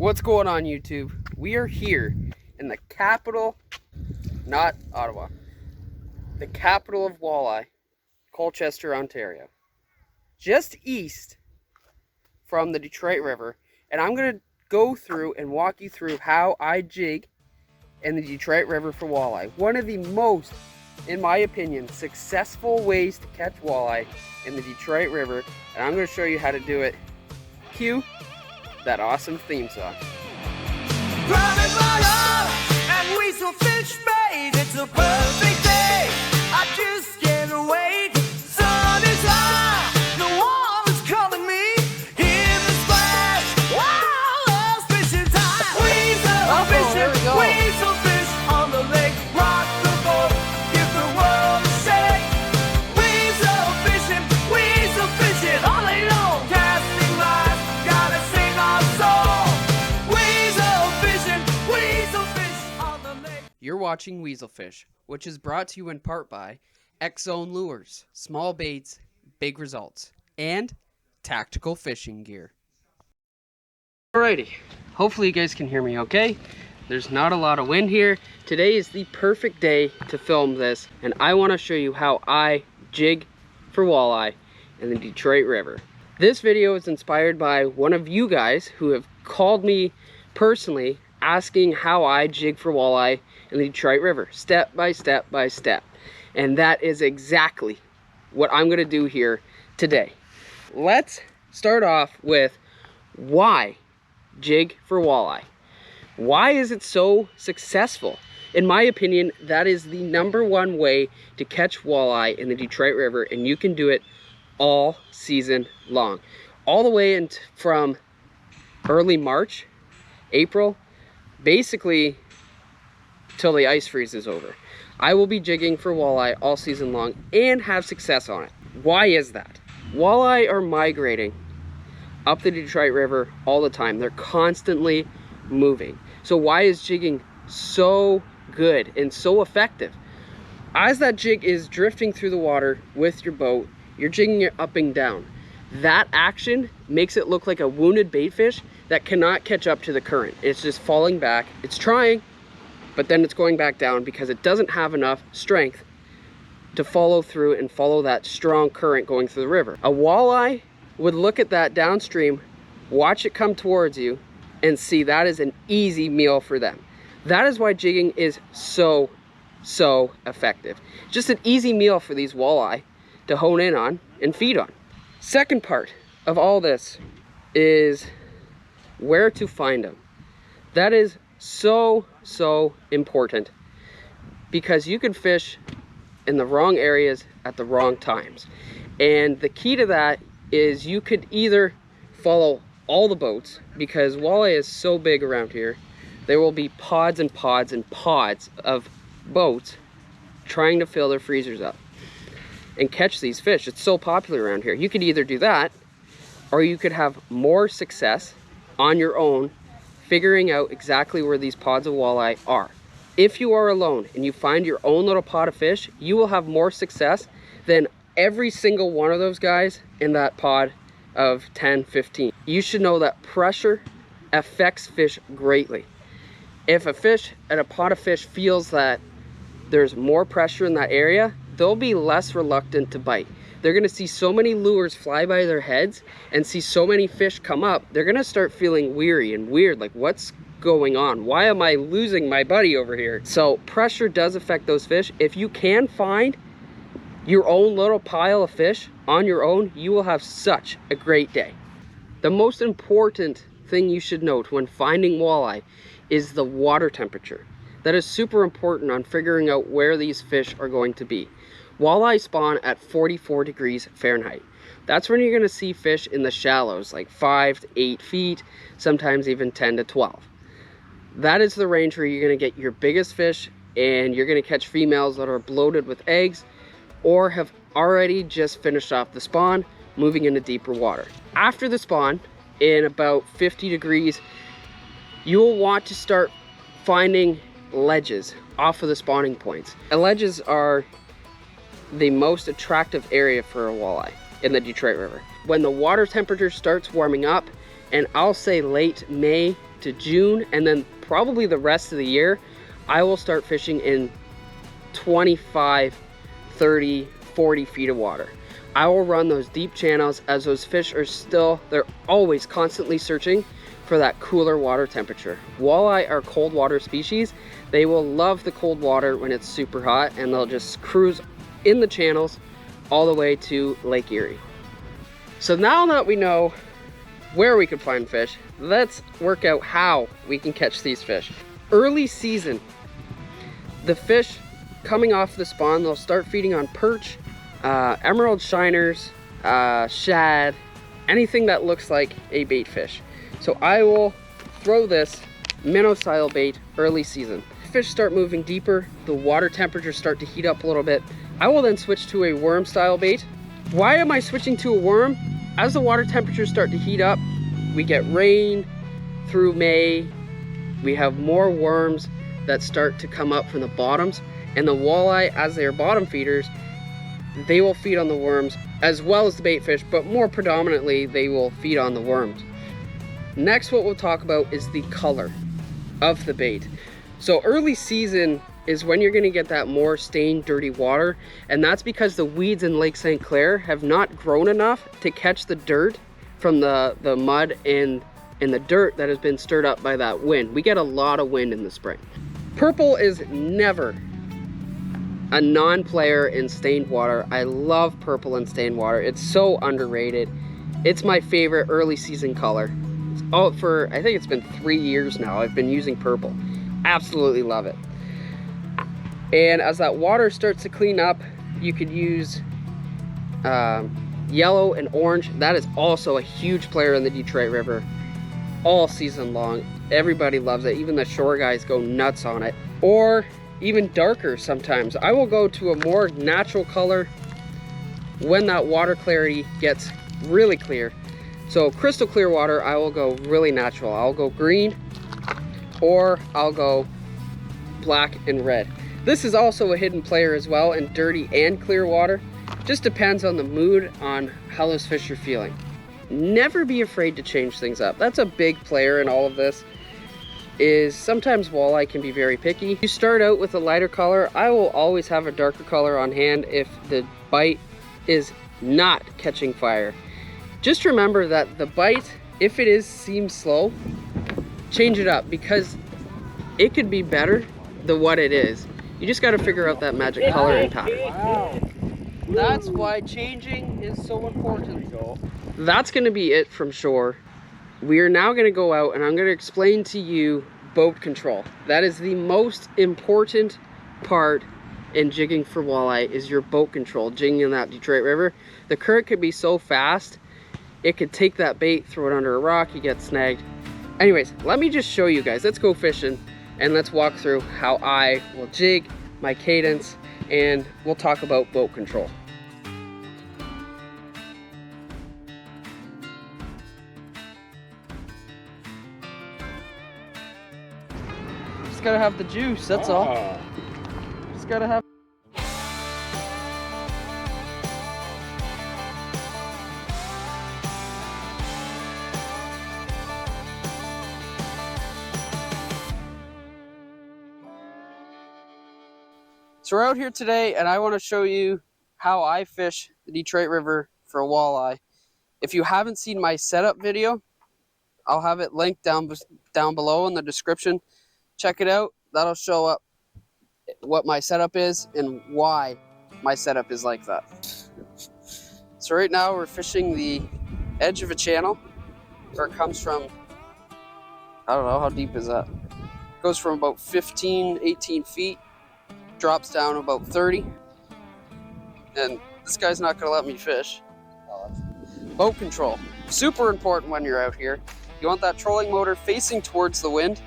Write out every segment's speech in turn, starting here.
What's going on, YouTube? We are here in the capital, not Ottawa, the capital of walleye, Colchester, Ontario, just east from the Detroit River, and I'm going to go through and walk you through how I jig in the Detroit River for walleye. One of the most, in my opinion, successful ways to catch walleye in the Detroit River, and I'm going to show you how to do it. Cue that awesome theme song. And we so fish bait, it's a perfect day. I just can't wait. Sun is high, the water's calling me. Hear the splash, wow, it's fishing time. We so fish on the lake, rock the boat, give the world a shake. We so fishing all day long. Casting lines, gotta sing our song. We so fish on the lake. You're watching Weaselfish, which is brought to you in part by Xzone Lures, small baits, big results, and tactical fishing gear. Alrighty, hopefully you guys can hear me okay. There's not a lot of wind here. Today is the perfect day to film this, and I want to show you how I jig for walleye in the Detroit River. This video is inspired by one of you guys who have called me personally asking how I jig for walleye in the Detroit River, step by step by step. And that is exactly what I'm gonna do here today. Let's start off with why jig for walleye. Why is it so successful? In my opinion, that is the #1 way to catch walleye in the Detroit River, and you can do it all season long. All the way from early March, April, basically till the ice freeze is over. I will be jigging for walleye all season long and have success on it. Why is that? Walleye are migrating up the Detroit River all the time. They're constantly moving. So why is jigging so good and so effective? As that jig is drifting through the water with your boat, you're jigging it up and down. That action makes it look like a wounded baitfish that cannot catch up to the current. It's just falling back. It's trying, but then it's going back down because it doesn't have enough strength to follow through and follow that strong current going through the river. A walleye would look at that downstream, watch it come towards you, and see that is an easy meal for them. That is why jigging is so effective. Just an easy meal for these walleye to hone in on and feed on. Second part of all this is where to find them. That is so important, because you can fish in the wrong areas at the wrong times. And the key to that is you could either follow all the boats, because walleye is so big around here. There will be pods and pods and pods of boats trying to fill their freezers up and catch these fish. It's so popular around here. You could either do that, or you could have more success on your own figuring out exactly where these pods of walleye are. If you are alone and you find your own little pod of fish, you will have more success than every single one of those guys in that pod of 10, 15. You should know that pressure affects fish greatly. If a fish and a pod of fish feels that there's more pressure in that area, they'll be less reluctant to bite. They're gonna see so many lures fly by their heads and see so many fish come up, they're gonna start feeling weary and weird, like what's going on? Why am I losing my buddy over here? So pressure does affect those fish. If you can find your own little pile of fish on your own, you will have such a great day. The most important thing you should note when finding walleye is the water temperature. That is super important on figuring out where these fish are going to be. Walleye spawn at 44 degrees Fahrenheit. That's when you're going to see fish in the shallows, like 5 to 8 feet, sometimes even 10 to 12. That is the range where you're going to get your biggest fish, and you're going to catch females that are bloated with eggs or have already just finished off the spawn, moving into deeper water. After the spawn, in about 50 degrees, you will want to start finding ledges off of the spawning points. And ledges are the most attractive area for a walleye in the Detroit River. When the water temperature starts warming up, and I'll say late May to June, and then probably the rest of the year, I will start fishing in 25, 30, 40 feet of water. I will run those deep channels as those fish are still, they're always constantly searching for that cooler water temperature. Walleye are cold water species. They will love the cold water when it's super hot, and they'll just cruise in the channels all the way to Lake Erie. So now that we know where we can find fish, let's work out how we can catch these fish. Early season, the fish coming off the spawn, they'll start feeding on perch, emerald shiners, shad, anything that looks like a bait fish. So I will throw this minnow style bait early season. Fish start moving deeper, the water temperatures start to heat up a little bit. I will then switch to a worm style bait. Why am I switching to a worm? As the water temperatures start to heat up, we get rain through May. We have more worms that start to come up from the bottoms, and the walleye, as they are bottom feeders, they will feed on the worms as well as the bait fish, but more predominantly they will feed on the worms. Next, what we'll talk about is the color of the bait. So early season is when you're going to get that more stained, dirty water, and that's because the weeds in Lake St. Clair have not grown enough to catch the dirt from the mud and the dirt that has been stirred up by that wind. We get a lot of wind in the spring. Purple is never a non-player in stained water. I love purple in stained water. It's so underrated. It's my favorite early season color. Oh, for I think it's been 3 years now I've been using purple. Absolutely love it. And as that water starts to clean up, you could use yellow and orange. That is also a huge player in the Detroit River all season long. Everybody loves it. Even the shore guys go nuts on it. Or even darker sometimes. I will go to a more natural color when that water clarity gets really clear. So crystal clear water, I will go really natural. I'll go green, or I'll go black and red. This is also a hidden player as well in dirty and clear water. Just depends on the mood, on how those fish are feeling. Never be afraid to change things up. That's a big player in all of this, is sometimes walleye can be very picky. You start out with a lighter color. I will always have a darker color on hand if the bite is not catching fire. Just remember that the bite, if it seems slow, change it up, because it could be better than what it is. You just got to figure out that magic color and pattern. Wow. That's why changing is so important. That's going to be it from shore. We are now going to go out and I'm going to explain to you boat control. That is the most important part in jigging for walleye, is your boat control. Jigging in that Detroit River, the current could be so fast, it could take that bait, throw it under a rock, you get snagged. Anyways, let me just show you guys. Let's go fishing and let's walk through how I will jig, my cadence, and we'll talk about boat control. Just gotta have the juice, that's all. Just gotta have. So we're out here today and I want to show you how I fish the Detroit River for a walleye. If you haven't seen my setup video, I'll have it linked down below in the description. Check it out. That'll show up what my setup is and why my setup is like that. So right now we're fishing the edge of a channel where it comes from, I don't know, how deep is that? It goes from about 15, 18 feet. Drops down about 30, and this guy's not going to let me fish. Boat control, super important when you're out here. You want that trolling motor facing towards the wind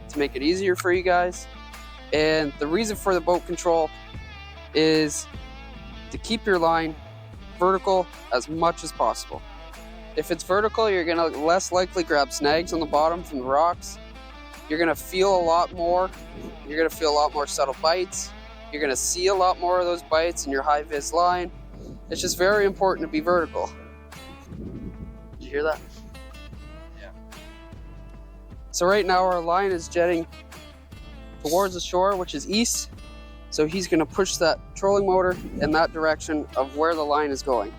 to make it easier for you guys. And the reason for the boat control is to keep your line vertical as much as possible. If it's vertical, you're going to less likely grab snags on the bottom from the rocks. You're going to feel a lot more. You're going to feel a lot more subtle bites. You're going to see a lot more of those bites in your high vis line. It's just very important to be vertical. Did you hear that? Yeah. So right now our line is jetting towards the shore, which is east. So he's gonna push that trolling motor in that direction of where the line is going.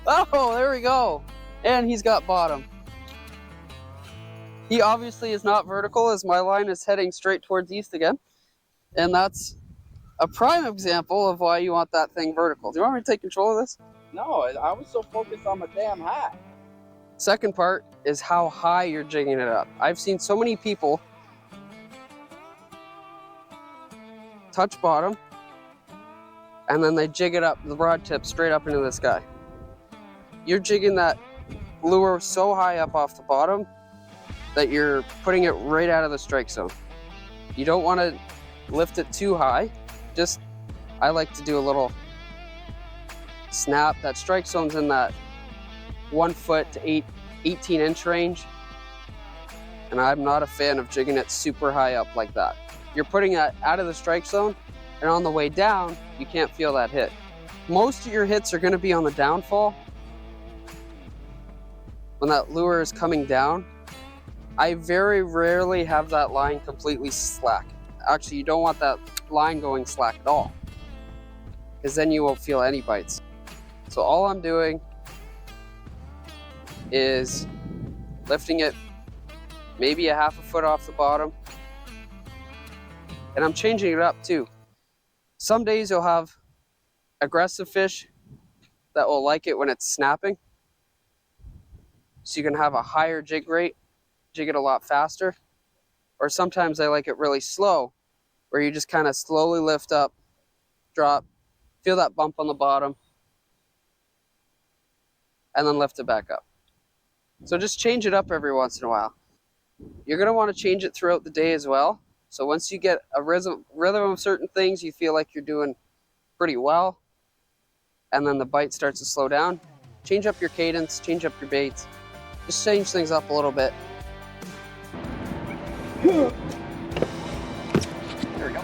Oh, there we go. And he's got bottom. He obviously is not vertical as my line is heading straight towards east again. And that's a prime example of why you want that thing vertical. Do you want me to take control of this? No, I was so focused on my damn hat. Second part is how high you're jigging it up. I've seen so many people touch bottom and then they jig it up, the rod tip straight up into the sky. You're jigging that lure so high up off the bottom that you're putting it right out of the strike zone. You don't want to lift it too high. Just, I like to do a little snap. That strike zone's in that 1 foot to 18 inch range. And I'm not a fan of jigging it super high up like that. You're putting it out of the strike zone, and on the way down, you can't feel that hit. Most of your hits are gonna be on the downfall. When that lure is coming down, I very rarely have that line completely slack. Actually, you don't want that line going slack at all, because then you won't feel any bites. So all I'm doing is lifting it maybe a half a foot off the bottom, and I'm changing it up too. Some days you'll have aggressive fish that will like it when it's snapping, so you can have a higher jig rate, jig it a lot faster. Or sometimes I like it really slow, where you just kind of slowly lift up, drop, feel that bump on the bottom, and then lift it back up. So just change it up every once in a while. You're gonna want to change it throughout the day as well. So once you get a rhythm of certain things, you feel like you're doing pretty well, and then the bite starts to slow down, change up your cadence, change up your baits, just change things up a little bit. There we go.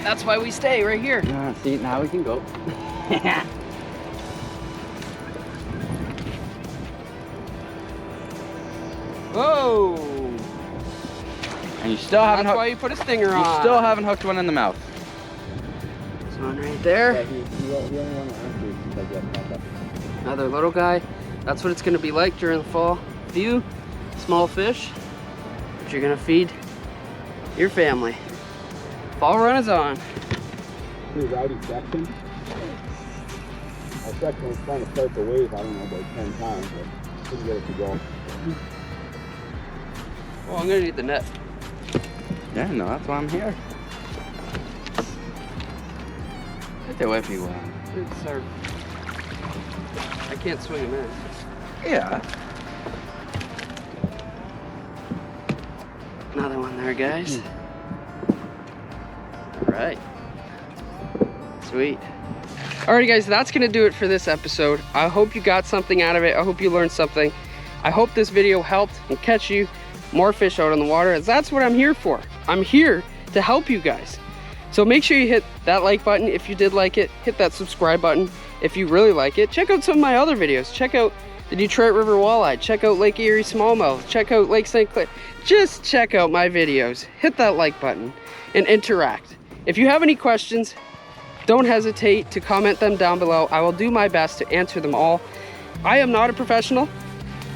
That's why we stay right here. See, now we can go. Whoa! And you still haven't That's hooked. why you put a stinger on. You still haven't hooked one in the mouth. There's one right there. Another little guy. That's what it's going to be like during the fall. Few small fish that you're going to feed your family. Fall run is on. Pretty rowdy section. Our section was trying to start the wave, I don't know, about 10 times, but couldn't get it to go. Oh, I'm going to need the net. Yeah, no, that's why I'm here. Get the whippy one. It's our... I can't swing him in. Yeah. Another one there, guys. All right. Sweet. Alrighty, guys, that's gonna do it for this episode. I hope you got something out of it. I hope you learned something. I hope this video helped and catch you more fish out on the water, as that's what I'm here for. I'm here to help you guys. So make sure you hit that like button if you did like it. Hit that subscribe button if you really like it. Check out some of my other videos. Check out the Detroit River Walleye. Check out Lake Erie Smallmouth. Check out Lake St. Clair. Just check out my videos. Hit that like button and interact. If you have any questions, don't hesitate to comment them down below. I will do my best to answer them all. I am not a professional.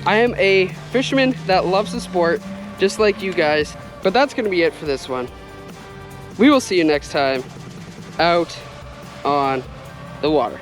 I am a fisherman that loves the sport, just like you guys. But that's going to be it for this one. We will see you next time out on the water.